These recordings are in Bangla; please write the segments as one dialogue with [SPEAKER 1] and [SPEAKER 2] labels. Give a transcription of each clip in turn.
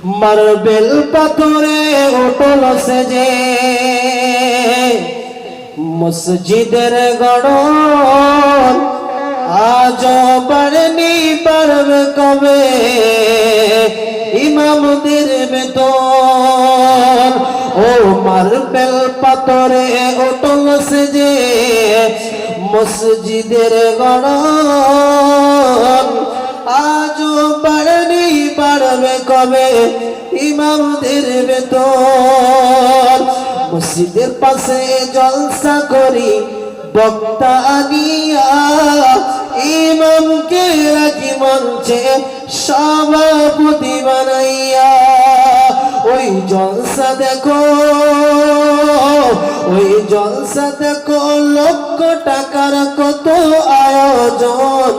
[SPEAKER 1] মার্বেল পাথরে উঠল সেজে মসজিদের গড়ন আজ পারেনি পারবে কবে ইমামদের বেতন। ও মার্বেল পাথরে উঠল সেজে মসজিদের গড়ন আজ পারেনি পারবে কবে ইমামদের বেতন। মসজিদের পাশে জলসা করি বক্তা আনিয়া ইমামকে রাজি মঞ্চে সভাপতি বানাইয়া ওই জলসা দেখো, ওই জলসা দেখো লক্ষ টাকার কত আয়োজন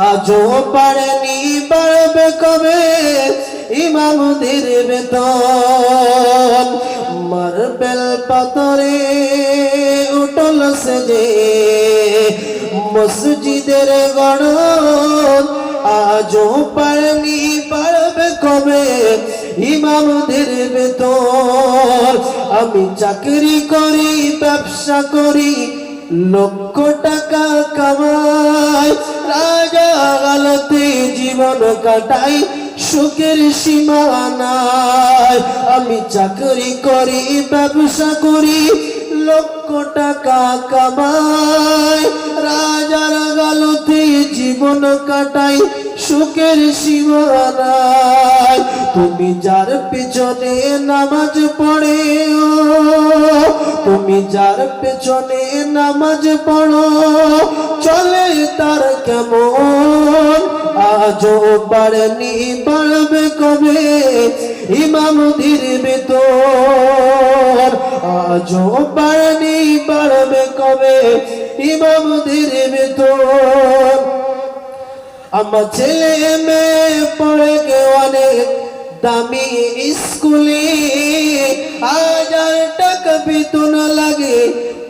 [SPEAKER 1] আজও পারেনি পারবে কবে ইমামদের বেতন। মার্বেল পাথরে উঠল সেজে মসজিদের গড়ন আজও পারেনি পারবে কবে ইমামদের বেতন। আমি চাকরি করি ব্যবসা করি লক্ষ টাকা কামাই রাজা আলোতে জীবন কাটাই সুখের সীমা নাই। আমি চাকরি করি ব্যবসা করি লক্ষ টাকা কামাই রাজার গালতে জীবন কাটাই সুখের সীমা নাই। তুমি যার পেছনে নামাজ পড়ে, তুমি যার পেছনে নামাজ পড়ো চলে তার কেমন আজও পারেনি পারবে কবে ইমামদের বেতন। আজও পারেনি পারবে কবে ইমামদের বেতন। আমার ছেলে মেয়ে পড়ে গে অনেক দামি স্কুলে 1000 টাকা বেতন লাগে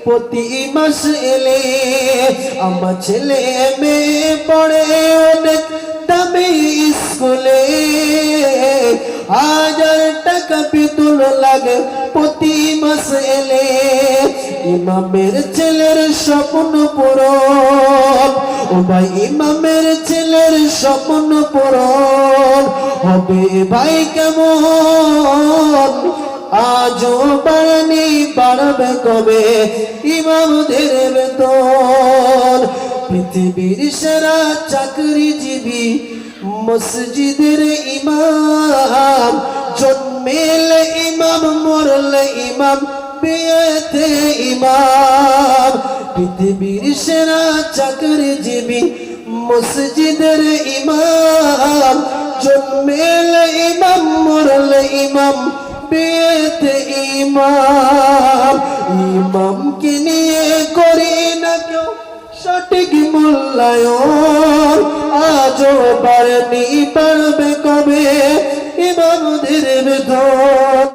[SPEAKER 1] প্রতি মাস এলে। আমার ছেলে মেয়ে পড়ে অনেক দামি স্কুলে 1000 টাকা বেতন লাগে প্রতি মাস এলে। ইমামের ছেলের স্বপ্ন পূরণ, ও ভাই ইমামের ছেলের স্বপ্ন পূরণ হবে ভাই কেমন আজও পারেনি পারবে কবে ইমামদের বেতন। পৃথিবীর সেরা চাকরিজীবী মসজিদের ইমাম, জন্মেলে ইমাম মরলে ইমাম বিয়েতে ইমাম। পৃথিবীর সেরা চাকরিজীবী মসজিদের ইমাম, জন্মেলে ইমাম মরলে ইমাম বিয়েতে ইমাম। ইমামকে নিয়ে করি না কেউ সঠিক মূল্যায়ন আজও পারেনি পারবে কবে ইমামদের বেতন।